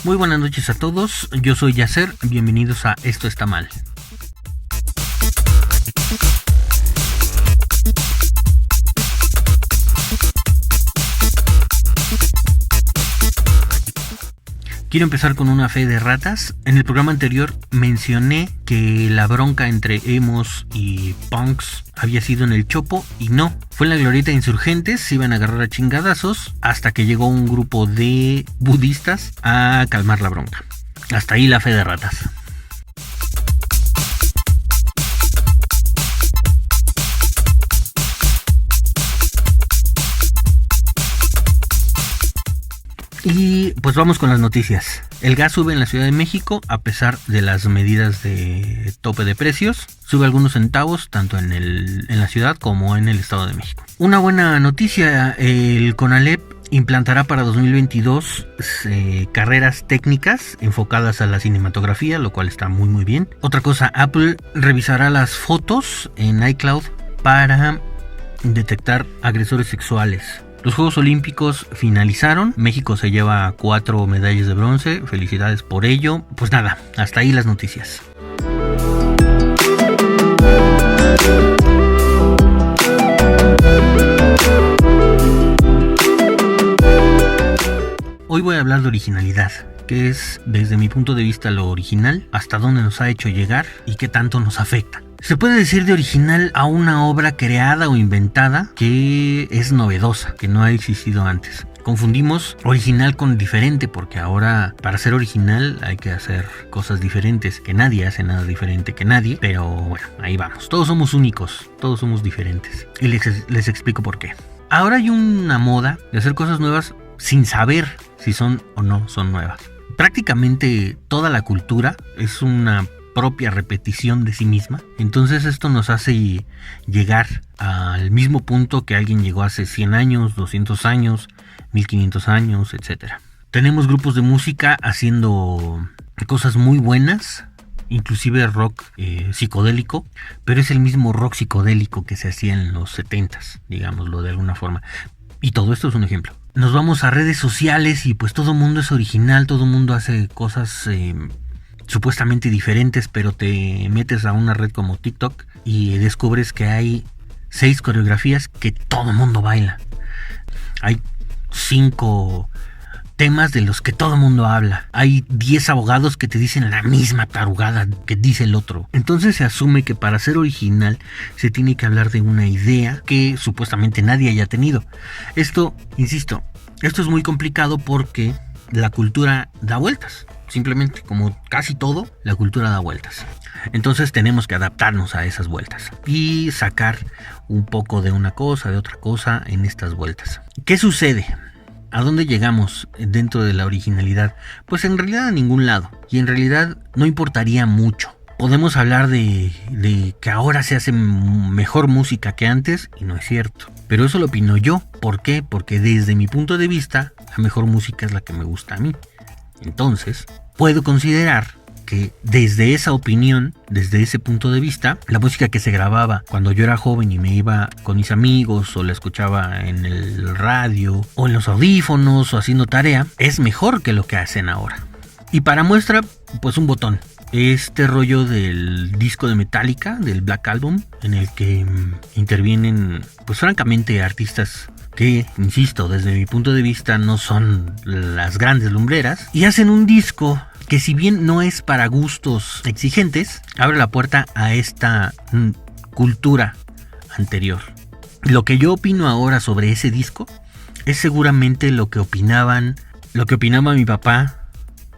Muy buenas noches a todos, yo soy Yasser, bienvenidos a Esto Está Mal. Quiero empezar con una fe de ratas. En el programa anterior mencioné que la bronca entre emos y punks había sido en el Chopo y no. Fue en la glorieta de Insurgentes, se iban a agarrar a chingadazos hasta que llegó un grupo de budistas a calmar la bronca. Hasta ahí la fe de ratas. Y pues vamos con las noticias. El gas sube en la Ciudad de México a pesar de las medidas de tope de precios. Sube algunos centavos tanto en la ciudad como en el Estado de México. Una buena noticia, el CONALEP implantará para 2022 carreras técnicas enfocadas a la cinematografía, lo cual está muy bien. Otra cosa, Apple revisará las fotos en iCloud para detectar agresores sexuales. Los Juegos Olímpicos finalizaron, México se lleva 4 medallas de bronce, felicidades por ello. Pues nada, hasta ahí las noticias. Hoy voy a hablar de originalidad, que es desde mi punto de vista lo original, hasta dónde nos ha hecho llegar y qué tanto nos afecta. Se puede decir de original a una obra creada o inventada que es novedosa, que no ha existido antes. Confundimos original con diferente porque ahora para ser original hay que hacer cosas diferentes, que nadie hace nada diferente que nadie, pero bueno, ahí vamos. Todos somos únicos, todos somos diferentes. Y les explico por qué. Ahora hay una moda de hacer cosas nuevas sin saber si son o no son nuevas. Prácticamente toda la cultura es una propia repetición de sí misma. Entonces esto nos hace llegar al mismo punto que alguien llegó hace 100 años, 200 años, 1500 años, etc. Tenemos grupos de música haciendo cosas muy buenas, inclusive rock psicodélico, pero es el mismo rock psicodélico que se hacía en los 70s, digámoslo de alguna forma. Y todo esto es un ejemplo. Nos vamos a redes sociales y pues todo el mundo es original, todo el mundo hace cosas supuestamente diferentes, pero te metes a una red como TikTok y descubres que hay 6 coreografías que todo el mundo baila. Hay 5 temas de los que todo el mundo habla. Hay 10 abogados que te dicen la misma tarugada que dice el otro. Entonces se asume que para ser original se tiene que hablar de una idea que supuestamente nadie haya tenido. Esto, insisto, esto es muy complicado porque la cultura da vueltas. Simplemente, como casi todo, la cultura da vueltas. Entonces tenemos que adaptarnos a esas vueltas y sacar un poco de una cosa, de otra cosa en estas vueltas. ¿Qué sucede? ¿A dónde llegamos dentro de la originalidad? Pues en realidad a ningún lado. Y en realidad no importaría mucho. Podemos hablar de que ahora se hace mejor música que antes, y no es cierto. Pero eso lo opino yo. ¿Por qué? Porque desde mi punto de vista, la mejor música es la que me gusta a mí. Entonces, puedo considerar que desde esa opinión, desde ese punto de vista, la música que se grababa cuando yo era joven y me iba con mis amigos o la escuchaba en el radio o en los audífonos o haciendo tarea, es mejor que lo que hacen ahora. Y para muestra, pues un botón. Este rollo del disco de Metallica, del Black Album, en el que intervienen, pues francamente, artistas que, insisto, desde mi punto de vista no son las grandes lumbreras, y hacen un disco que, si bien no es para gustos exigentes, abre la puerta a esta cultura anterior. Lo que yo opino ahora sobre ese disco es seguramente lo que opinaba mi papá,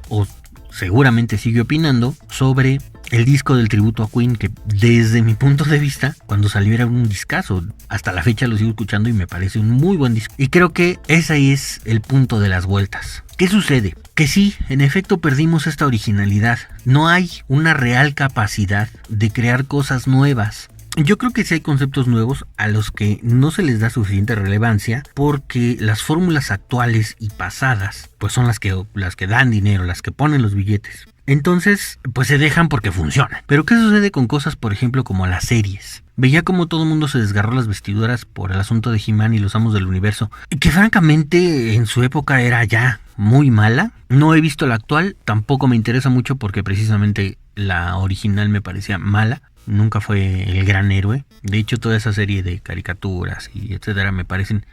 o seguramente sigue opinando, sobre el disco del tributo a Queen, que desde mi punto de vista, cuando salió era un discazo. Hasta la fecha lo sigo escuchando y me parece un muy buen disco. Y creo que ese es el punto de las vueltas. ¿Qué sucede? Que sí, en efecto perdimos esta originalidad. No hay una real capacidad de crear cosas nuevas. Yo creo que sí hay conceptos nuevos a los que no se les da suficiente relevancia porque las fórmulas actuales y pasadas pues son las que dan dinero, las que ponen los billetes. Entonces, pues se dejan porque funcionan. Pero ¿qué sucede con cosas, por ejemplo, como las series? Veía como todo el mundo se desgarró las vestiduras por el asunto de He-Man y los Amos del Universo, que francamente en su época era ya muy mala. No he visto la actual, tampoco me interesa mucho porque precisamente la original me parecía mala. Nunca fue el gran héroe. De hecho, toda esa serie de caricaturas y etcétera me parecen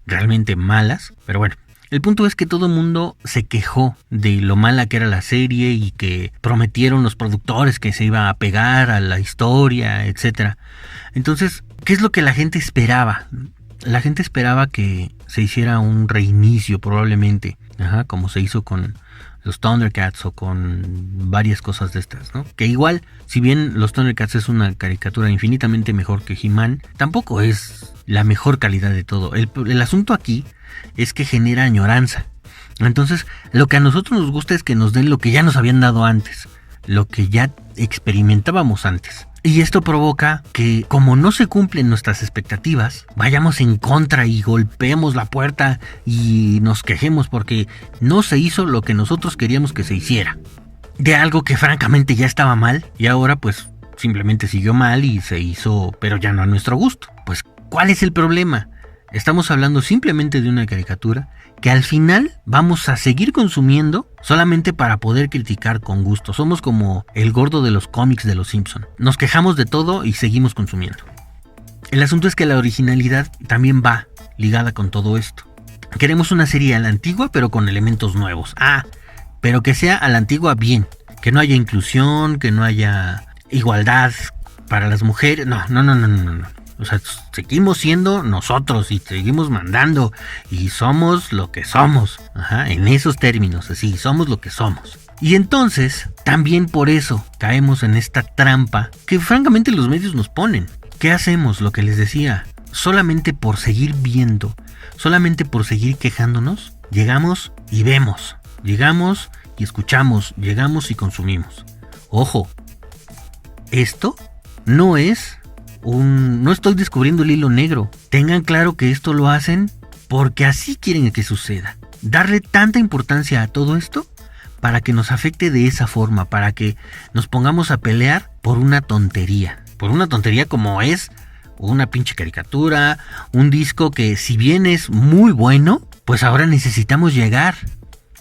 realmente malas. Pero bueno, el punto es que todo el mundo se quejó de lo mala que era la serie y que prometieron los productores que se iba a pegar a la historia, etcétera. Entonces, ¿qué es lo que la gente esperaba? La gente esperaba que se hiciera un reinicio probablemente, como se hizo con los Thundercats o con varias cosas de estas, ¿no? Que igual, si bien los Thundercats es una caricatura infinitamente mejor que He-Man, tampoco es la mejor calidad de todo. El asunto aquí es que genera añoranza. Entonces, lo que a nosotros nos gusta es que nos den lo que ya nos habían dado antes, lo que ya experimentábamos antes. Y esto provoca que, como no se cumplen nuestras expectativas, vayamos en contra y golpeemos la puerta y nos quejemos porque no se hizo lo que nosotros queríamos que se hiciera. De algo que francamente ya estaba mal y ahora pues simplemente siguió mal y se hizo, pero ya no a nuestro gusto. Pues, ¿cuál es el problema? Estamos hablando simplemente de una caricatura que al final vamos a seguir consumiendo solamente para poder criticar con gusto. Somos como el gordo de los cómics de los Simpson. Nos quejamos de todo y seguimos consumiendo. El asunto es que la originalidad también va ligada con todo esto. Queremos una serie a la antigua pero con elementos nuevos. Pero que sea a la antigua bien. Que no haya inclusión, que no haya igualdad para las mujeres. No. O sea, seguimos siendo nosotros y seguimos mandando y somos lo que somos. En esos términos, así, somos lo que somos. Y entonces, también por eso caemos en esta trampa que francamente los medios nos ponen. ¿Qué hacemos? Lo que les decía, solamente por seguir viendo, solamente por seguir quejándonos, llegamos y vemos, llegamos y escuchamos, llegamos y consumimos. Ojo, esto no estoy descubriendo el hilo negro. Tengan claro que esto lo hacen porque así quieren que suceda. Darle tanta importancia a todo esto para que nos afecte de esa forma, para que nos pongamos a pelear por una tontería. Por una tontería como es una pinche caricatura, un disco que si bien es muy bueno, pues ahora necesitamos llegar.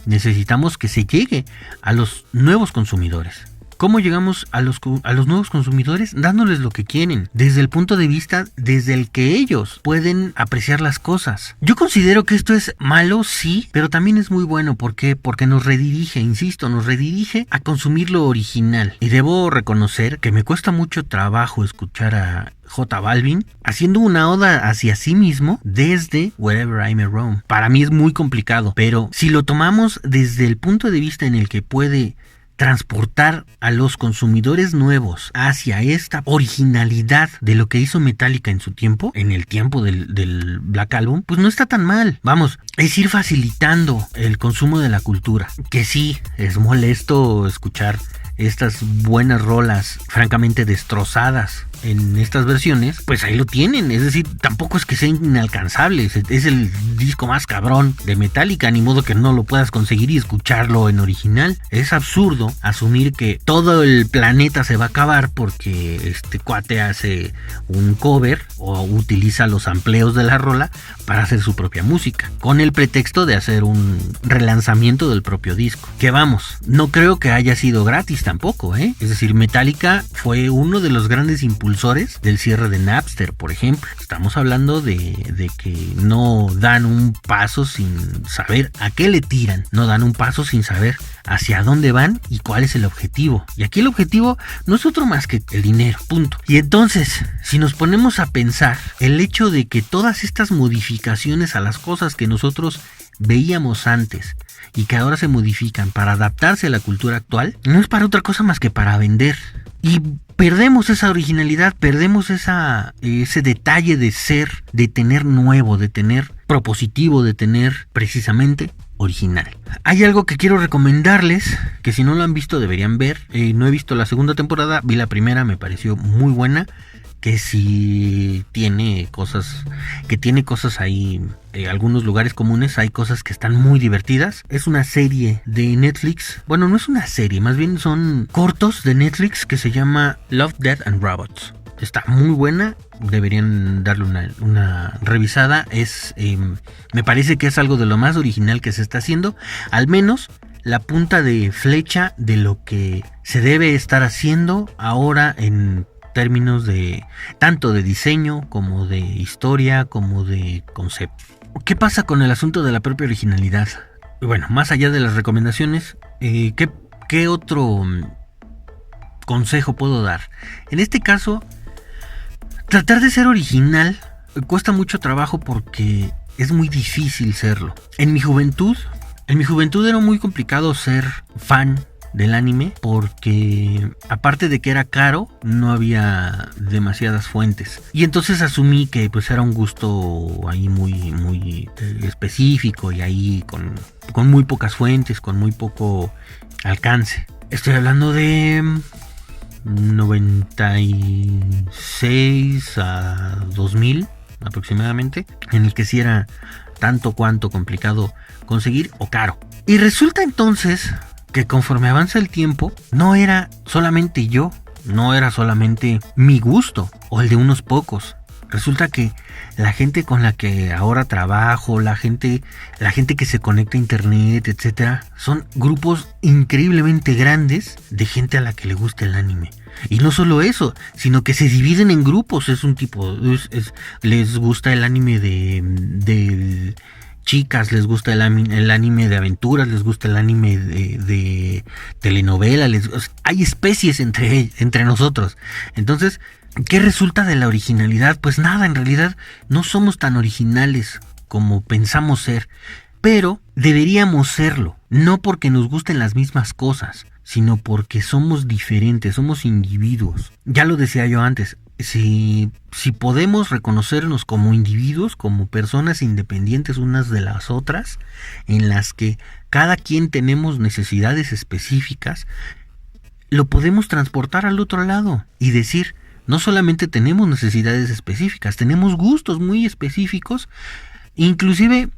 Necesitamos que se llegue a los nuevos consumidores. ¿Cómo llegamos a los nuevos consumidores? Dándoles lo que quieren, desde el punto de vista desde el que ellos pueden apreciar las cosas. Yo considero que esto es malo, sí, pero también es muy bueno. ¿Por qué? Porque nos redirige, insisto, nos redirige a consumir lo original. Y debo reconocer que me cuesta mucho trabajo escuchar a J Balvin haciendo una oda hacia sí mismo desde Wherever I May Roam. Para mí es muy complicado, pero si lo tomamos desde el punto de vista en el que puede transportar a los consumidores nuevos hacia esta originalidad de lo que hizo Metallica en su tiempo, en el tiempo del Black Album, pues no está tan mal. Vamos, es ir facilitando el consumo de la cultura. Que sí, es molesto escuchar estas buenas rolas francamente destrozadas en estas versiones, pues ahí lo tienen. Es decir, tampoco es que sea inalcanzable, es el disco más cabrón de Metallica, ni modo que no lo puedas conseguir y escucharlo en original. Es absurdo asumir que todo el planeta se va a acabar porque este cuate hace un cover o utiliza los sampleos de la rola para hacer su propia música, con el pretexto de hacer un relanzamiento del propio disco. Que vamos, no creo que haya sido gratis tampoco, Es decir, Metallica fue uno de los grandes impulsores del cierre de Napster, por ejemplo. Estamos hablando de que no dan un paso sin saber a qué le tiran, no dan un paso sin saber hacia dónde van y cuál es el objetivo. Y aquí el objetivo no es otro más que el dinero, punto. Y entonces, si nos ponemos a pensar, el hecho de que todas estas modificaciones a las cosas que nosotros veíamos antes y que ahora se modifican para adaptarse a la cultura actual, no es para otra cosa más que para vender. Y perdemos esa originalidad, perdemos ese detalle de ser, de tener nuevo, de tener propositivo, de tener precisamente original. Hay algo que quiero recomendarles, que si no lo han visto deberían ver. No he visto la segunda temporada, vi la primera, me pareció muy buena. que sí tiene cosas, ahí, algunos lugares comunes, hay cosas que están muy divertidas. Es una serie de Netflix, bueno, no es una serie, más bien son cortos de Netflix que se llama Love, Death and Robots. Está muy buena, deberían darle una revisada. Me parece que es algo de lo más original que se está haciendo, al menos la punta de flecha de lo que se debe estar haciendo ahora en términos de tanto de diseño como de historia como de concepto. ¿Qué pasa con el asunto de la propia originalidad? Bueno, más allá de las recomendaciones, ¿qué otro consejo puedo dar? En este caso, tratar de ser original cuesta mucho trabajo porque es muy difícil serlo. En mi juventud era muy complicado ser fan del anime porque, aparte de que era caro, no había demasiadas fuentes. Y entonces asumí que pues era un gusto ahí muy específico y ahí con muy pocas fuentes, con muy poco alcance. Estoy hablando de 96 a 2000 aproximadamente, en el que sí era tanto cuanto complicado conseguir o caro. Y resulta entonces que conforme avanza el tiempo, no era solamente yo, no era solamente mi gusto o el de unos pocos. Resulta que la gente con la que ahora trabajo, la gente que se conecta a internet, etcétera, son grupos increíblemente grandes de gente a la que le gusta el anime. Y no solo eso, sino que se dividen en grupos. Es un tipo, les gusta el anime de chicas, les gusta el anime de aventuras, les gusta el anime de telenovela, hay especies entre nosotros. Entonces, ¿qué resulta de la originalidad? Pues nada, en realidad no somos tan originales como pensamos ser, pero deberíamos serlo, no porque nos gusten las mismas cosas, sino porque somos diferentes, somos individuos. Ya lo decía yo antes, si podemos reconocernos como individuos, como personas independientes unas de las otras, en las que cada quien tenemos necesidades específicas, lo podemos transportar al otro lado y decir, no solamente tenemos necesidades específicas, tenemos gustos muy específicos, inclusive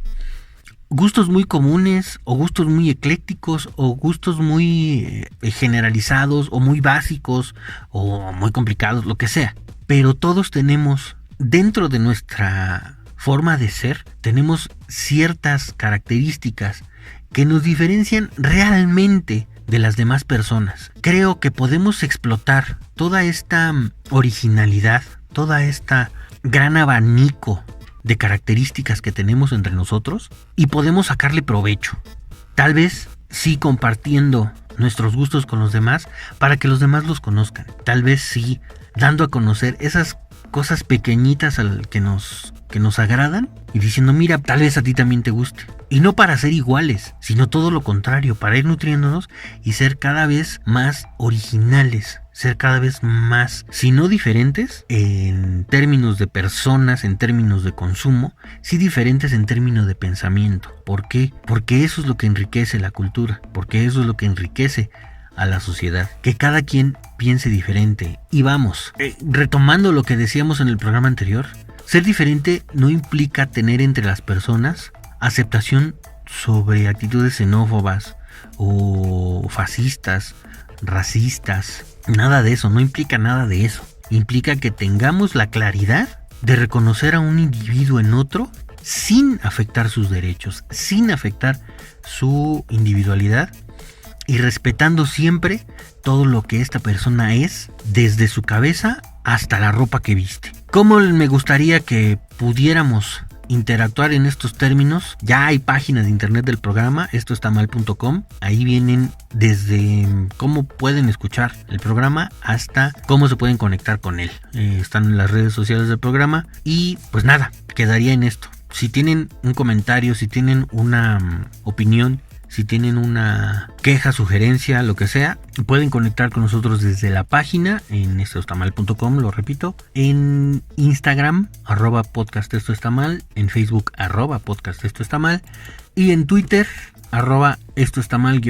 gustos muy comunes o gustos muy eclécticos o gustos muy generalizados o muy básicos o muy complicados, lo que sea. Pero todos tenemos, dentro de nuestra forma de ser, tenemos ciertas características que nos diferencian realmente de las demás personas. Creo que podemos explotar toda esta originalidad, toda esta gran abanico de características que tenemos entre nosotros y podemos sacarle provecho. Tal vez sí compartiendo nuestros gustos con los demás para que los demás los conozcan. Tal vez sí dando a conocer esas cosas pequeñitas que nos agradan y diciendo, mira, tal vez a ti también te guste. Y no para ser iguales, sino todo lo contrario, para ir nutriéndonos y ser cada vez más originales, ser cada vez más, si no diferentes, en términos de personas, en términos de consumo, sí diferentes en términos de pensamiento. ¿Por qué? Porque eso es lo que enriquece la cultura, porque eso es lo que enriquece a la sociedad, que cada quien piense diferente. Y vamos, retomando lo que decíamos en el programa anterior, ser diferente no implica tener entre las personas aceptación sobre actitudes xenófobas o fascistas, racistas, nada de eso, no implica nada de eso. Implica que tengamos la claridad de reconocer a un individuo en otro sin afectar sus derechos, sin afectar su individualidad y respetando siempre todo lo que esta persona es, desde su cabeza hasta la ropa que viste. ¿Cómo me gustaría que pudiéramos interactuar en estos términos? Ya hay páginas de internet del programa, estoestamal.com. Ahí vienen desde cómo pueden escuchar el programa hasta cómo se pueden conectar con él. Están en las redes sociales del programa y pues nada, quedaría en esto. Si tienen un comentario, si tienen una opinión, si tienen una queja, sugerencia, lo que sea, pueden conectar con nosotros desde la página en estoestamal.com, lo repito, en Instagram, @podcastestoestamal, en Facebook, @podcastestoestamal y en Twitter, @estoestamal_.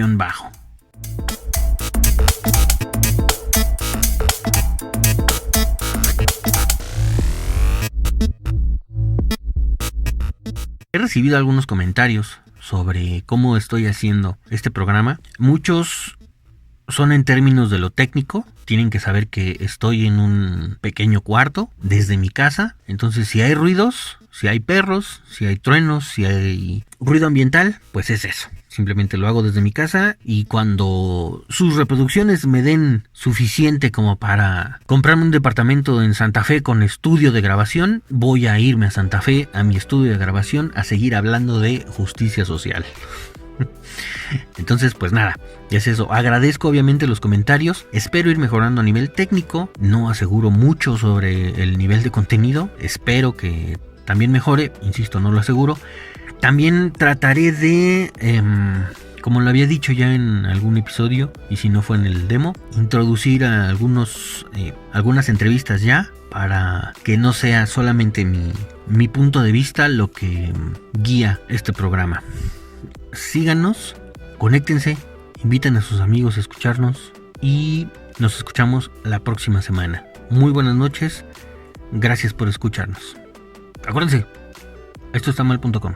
recibido algunos comentarios sobre cómo estoy haciendo este programa. Muchos son en términos de lo técnico. Tienen que saber que estoy en un pequeño cuarto desde mi casa. Entonces, si hay ruidos, si hay perros, si hay truenos, si hay ruido ambiental, pues es eso. Simplemente lo hago desde mi casa, y cuando sus reproducciones me den suficiente como para comprarme un departamento en Santa Fe con estudio de grabación, voy a irme a Santa Fe, a mi estudio de grabación, a seguir hablando de justicia social. Entonces, pues nada, ya es eso. Agradezco obviamente los comentarios. Espero ir mejorando a nivel técnico. No aseguro mucho sobre el nivel de contenido. Espero que también mejore. Insisto, no lo aseguro. También trataré de, como lo había dicho ya en algún episodio, y si no fue en el demo, introducir a algunas entrevistas ya, para que no sea solamente mi punto de vista lo que guía este programa. Síganos, conéctense, inviten a sus amigos a escucharnos y nos escuchamos la próxima semana. Muy buenas noches, gracias por escucharnos. Acuérdense, esto está mal.com.